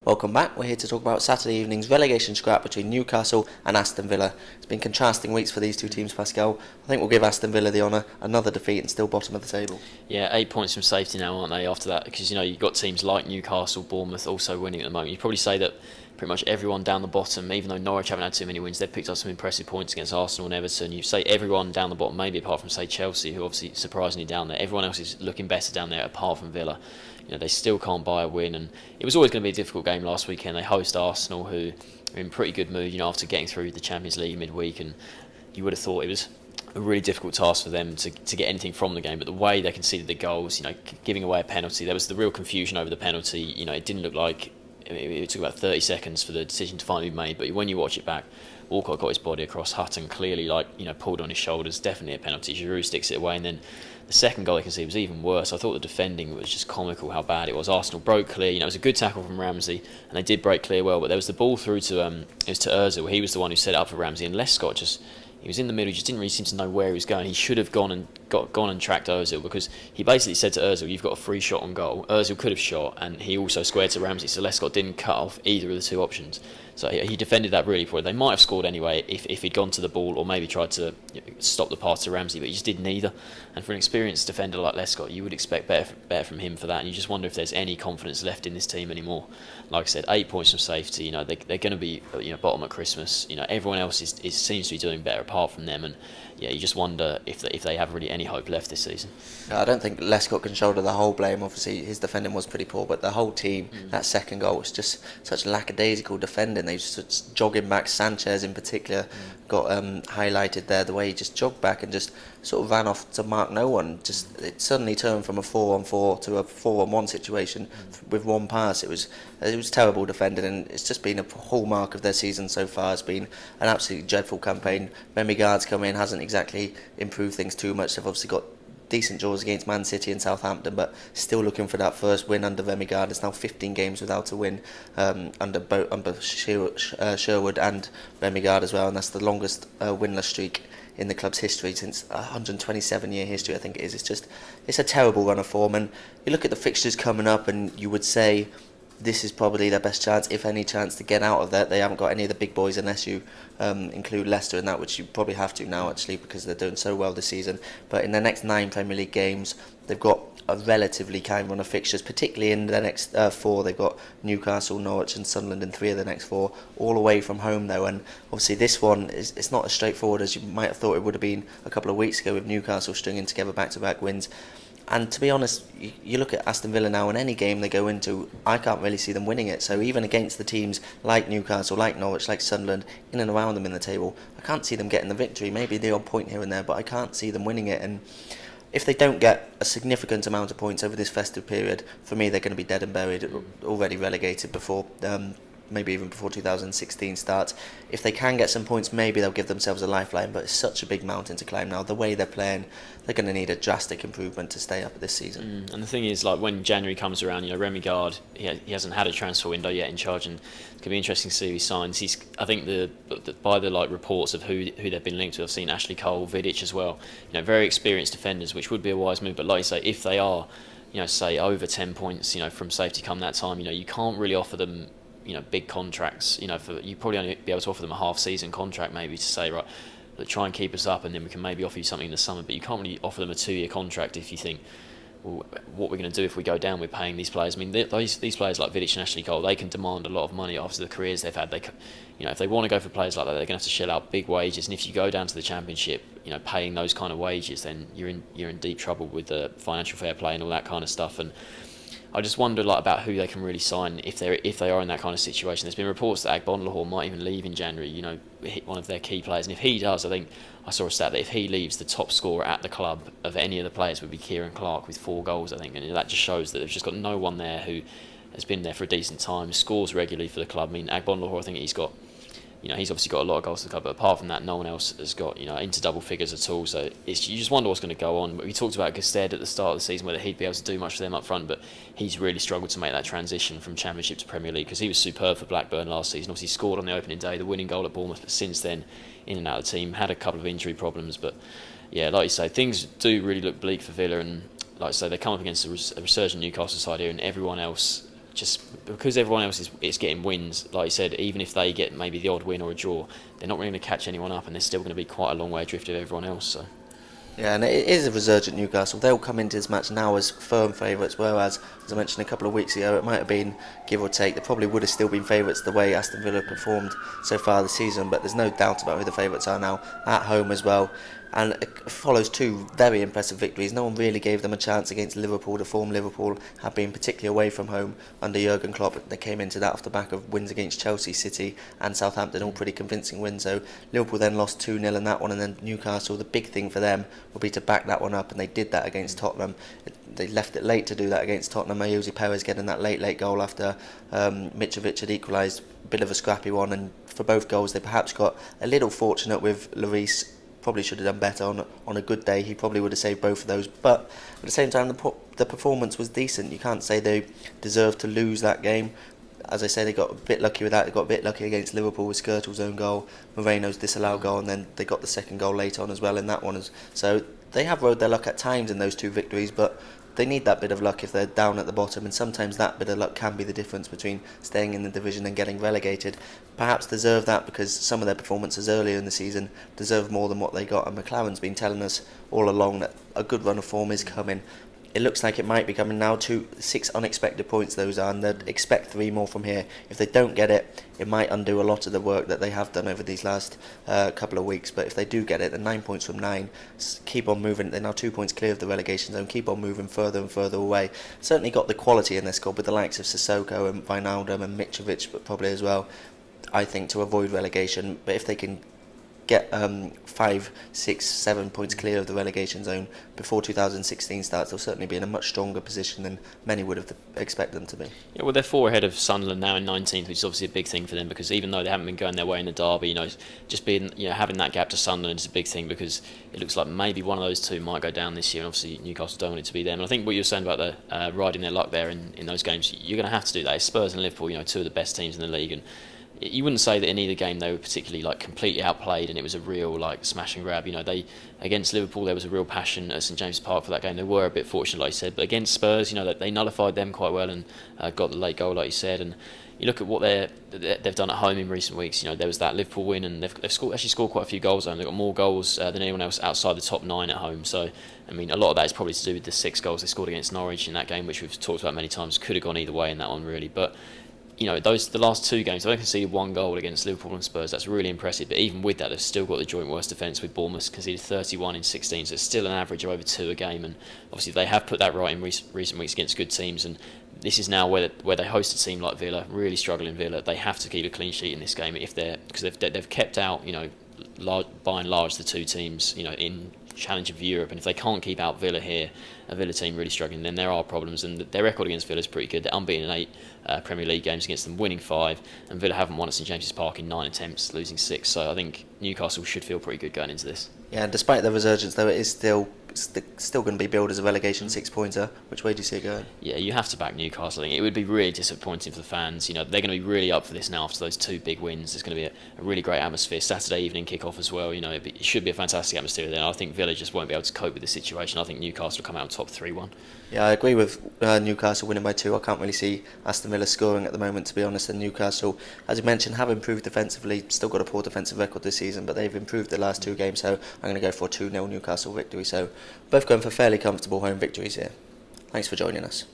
Welcome back. We're here to talk about Saturday evening's relegation scrap between Newcastle and Aston Villa. It's been contrasting weeks for these two teams, Pascal. I think we'll give Aston Villa the honour. Another defeat and still bottom of the table. Yeah, 8 points from safety now, aren't they, after that? Because, you've got teams like Newcastle, Bournemouth also winning at the moment. You'd probably say that pretty much everyone down the bottom, even though Norwich haven't had too many wins, they've picked up some impressive points against Arsenal and Everton. You say everyone down the bottom, maybe apart from, say, Chelsea, who obviously surprisingly down there. Everyone else is looking better down there apart from Villa. They still can't buy a win, and it was always going to be a difficult game last weekend. They host Arsenal, who are in pretty good mood, after getting through the Champions League midweek, and you would have thought it was a really difficult task for them to get anything from the game. But the way they conceded the goals, giving away a penalty, there was the real confusion over the penalty. It didn't look like it took about 30 seconds for the decision to finally be made. But when you watch it back, Walcott got his body across Hutton, clearly pulled on his shoulders. Definitely a penalty. Giroud sticks it away, and then the second goal they conceded was even worse. I thought the defending was just comical how bad it was. Arsenal broke clear. It was a good tackle from Ramsey, and they did break clear well. But there was the ball through to it was to Ozil. He was the one who set it up for Ramsey, and Lescott he was in the middle. He just didn't really seem to know where he was going. He should have gone and tracked Ozil, because he basically said to Ozil, "You've got a free shot on goal." Ozil could have shot, and he also squared to Ramsey. So Lescott didn't cut off either of the two options. So he defended that really poorly. They might have scored anyway if he'd gone to the ball or maybe tried to stop the pass to Ramsey, but he just did neither. And for an experienced defender like Lescott, you would expect better from him for that. And you just wonder if there's any confidence left in this team anymore. Like I said, 8 points from safety. They're going to be bottom at Christmas. Everyone else seems to be doing better apart from them. And you just wonder if they have really any hope left this season. I don't think Lescott can shoulder the whole blame. Obviously, his defending was pretty poor, but the whole team, that second goal was just such lackadaisical defending. They just jogging back. Sanchez in particular got highlighted there, the way he just jogged back and just sort of ran off to mark no one. It suddenly turned from a 4-on-4 to a 4-on-1 situation with one pass. It was terrible defending, and it's just been a hallmark of their season so far. It's been an absolutely dreadful campaign. Vestergaard's come in, hasn't exactly improved things too much. They've obviously got decent draws against Man City and Southampton, but still looking for that first win under Vestergaard. It's now 15 games without a win under Sherwood and Vestergaard as well, and that's the longest winless streak in the club's history since 127-year history, I think it is. It's a terrible run of form, and you look at the fixtures coming up, and you would say this is probably their best chance, if any chance, to get out of that. They haven't got any of the big boys unless you include Leicester in that, which you probably have to now, actually, because they're doing so well this season. But in their next 9 Premier League games, they've got a relatively kind run of fixtures, particularly in the next 4. They've got Newcastle, Norwich and Sunderland in 3 of the next 4, all away from home though. And obviously this one, it's not as straightforward as you might have thought it would have been a couple of weeks ago, with Newcastle stringing together back-to-back wins. And to be honest, you look at Aston Villa now, in any game they go into, I can't really see them winning it. So even against the teams like Newcastle, like Norwich, like Sunderland, in and around them in the table, I can't see them getting the victory. Maybe the odd point here and there, but I can't see them winning it. And if they don't get a significant amount of points over this festive period, for me they're going to be dead and buried, already relegated before maybe even before 2016 starts. If they can get some points, maybe they'll give themselves a lifeline, but it's such a big mountain to climb now. The way they're playing, they're going to need a drastic improvement to stay up this season. And the thing is, when January comes around, Vestergaard, he hasn't had a transfer window yet in charge, and it's going to be interesting to see who he signs. I think by the reports of who they've been linked to, I've seen Ashley Cole, Vidic as well. Very experienced defenders, which would be a wise move. But like you say, if they are, say over 10 points, from safety come that time, you can't really offer them big contracts. You probably only be able to offer them a half-season contract, maybe, to say, right, try and keep us up, and then we can maybe offer you something in the summer. But you can't really offer them a 2-year contract if you think, well, what we're going to do if we go down, we're paying these players. I mean, these players like Vidic and Ashley Cole, they can demand a lot of money after the careers they've had. If they want to go for players like that, they're going to have to shell out big wages. And if you go down to the Championship, paying those kind of wages, then you're in deep trouble with the financial fair play and all that kind of stuff. And I just wonder about who they can really sign if they are in that kind of situation. There's been reports that Agbonlahor might even leave in January, one of their key players. And if he does, I think I saw a stat that if he leaves, the top scorer at the club of any of the players would be Kieran Clark with 4 goals, I think. And that just shows that they've just got no one there who has been there for a decent time, scores regularly for the club. I mean, Agbonlahor, I think he's got he's obviously got a lot of goals to the club, but apart from that, no one else has got into double figures at all. So you just wonder what's going to go on. We talked about Gusted at the start of the season, whether he'd be able to do much for them up front, but he's really struggled to make that transition from Championship to Premier League, because he was superb for Blackburn last season. Obviously, he scored on the opening day, the winning goal at Bournemouth, but since then, in and out of the team, had a couple of injury problems. But yeah, like you say, things do really look bleak for Villa, and like I say, they come up against a resurgent Newcastle side here, and everyone else just because everyone else is getting wins, like you said, even if they get maybe the odd win or a draw, they're not really going to catch anyone up, and they're still going to be quite a long way adrift of everyone else. So. Yeah, and it is a resurgent Newcastle. They'll come into this match now as firm favourites, whereas, as I mentioned a couple of weeks ago, it might have been give or take. They probably would have still been favourites the way Aston Villa performed so far this season, but there's no doubt about who the favourites are now, at home as well. And it follows two very impressive victories. No one really gave them a chance against Liverpool. The form Liverpool have been particularly away from home under Jurgen Klopp. They came into that off the back of wins against Chelsea, City and Southampton, all pretty convincing wins. So Liverpool then lost 2-0 in that one, and then Newcastle, the big thing for them will be to back that one up, and they did that against Tottenham. They left it late to do that against Tottenham. Jose Perez getting that late goal after Mitrovic had equalised. Bit of a scrappy one, and for both goals they perhaps got a little fortunate with Lloris. Probably should have done better on a good day. He probably would have saved both of those, but at the same time the performance was decent. You can't say they deserved to lose that game. As I say, they got a bit lucky with that. They got a bit lucky against Liverpool with Skirtle's own goal, Moreno's disallowed goal, and then they got the second goal late on as well in that one. So they have rode their luck at times in those two victories, but they need that bit of luck if they're down at the bottom, and sometimes that bit of luck can be the difference between staying in the division and getting relegated. Perhaps deserve that because some of their performances earlier in the season deserve more than what they got, and McLaren's been telling us all along that a good run of form is coming. It looks like it might be coming now. 6 unexpected points those are, and they'd expect 3 more from here. If they don't get it, it might undo a lot of the work that they have done over these last couple of weeks. But if they do get it, then 9 points from 9, keep on moving. They're now 2 points clear of the relegation zone, keep on moving further and further away. Certainly got the quality in their squad with the likes of Sissoko and Wijnaldum and Mitrovic, but probably as well, I think, to avoid relegation. But if they can get 5, 6, 7 points clear of the relegation zone before 2016 starts, they'll certainly be in a much stronger position than many would have expected them to be. Yeah, well, they're 4 ahead of Sunderland now in 19th, which is obviously a big thing for them, because even though they haven't been going their way in the derby, just being, having that gap to Sunderland is a big thing, because it looks like maybe one of those two might go down this year, and obviously Newcastle don't want it to be them. And I think what you're saying about the riding their luck there in those games, you're going to have to do that. It's Spurs and Liverpool, 2 of the best teams in the league, and you wouldn't say that in either game they were particularly completely outplayed and it was a real smash and grab. They against Liverpool there was a real passion at St James's Park for that game. They were a bit fortunate, like you said, but against Spurs, they nullified them quite well and got the late goal, like you said. And you look at what they've done at home in recent weeks. There was that Liverpool win, and they've actually scored quite a few goals. They've got more goals than anyone else outside the top 9 at home. So a lot of that is probably to do with the 6 goals they scored against Norwich in that game, which we've talked about many times. Could have gone either way in that one, really, but. The last 2 games, they conceded 1 goal against Liverpool and Spurs. That's really impressive. But even with that, they've still got the joint worst defence, with Bournemouth conceded 31 in 16. So it's still an average of over 2 a game. And obviously they have put that right in recent weeks against good teams. And this is now where they host a team like Villa, really struggling Villa. They have to keep a clean sheet in this game because they've kept out, by and large, the 2 teams, in challenge of Europe. And if they can't keep out Villa here, a Villa team really struggling, then there are problems. And their record against Villa is pretty good. They're unbeaten in 8 Premier League games against them, winning 5, and Villa haven't won at St James's Park in 9 attempts, losing 6. So I think Newcastle should feel pretty good going into this. Yeah, and despite their resurgence, though, it is still going to be billed as a relegation 6-pointer. Which way do you see it going? Yeah, you have to back Newcastle. I think it would be really disappointing for the fans. They're going to be really up for this now after those 2 big wins. There's going to be a really great atmosphere. Saturday evening kick-off as well. It should be a fantastic atmosphere there. I think Villa just won't be able to cope with the situation. I think Newcastle will come out on top 3-1. Yeah, I agree with Newcastle winning by 2. I can't really see Aston Villa scoring at the moment, to be honest. And Newcastle, as you mentioned, have improved defensively. Still got a poor defensive record this season, but they've improved the last 2 games. So I'm going to go for a 2-0 Newcastle victory. So both going for fairly comfortable home victories here. Thanks for joining us.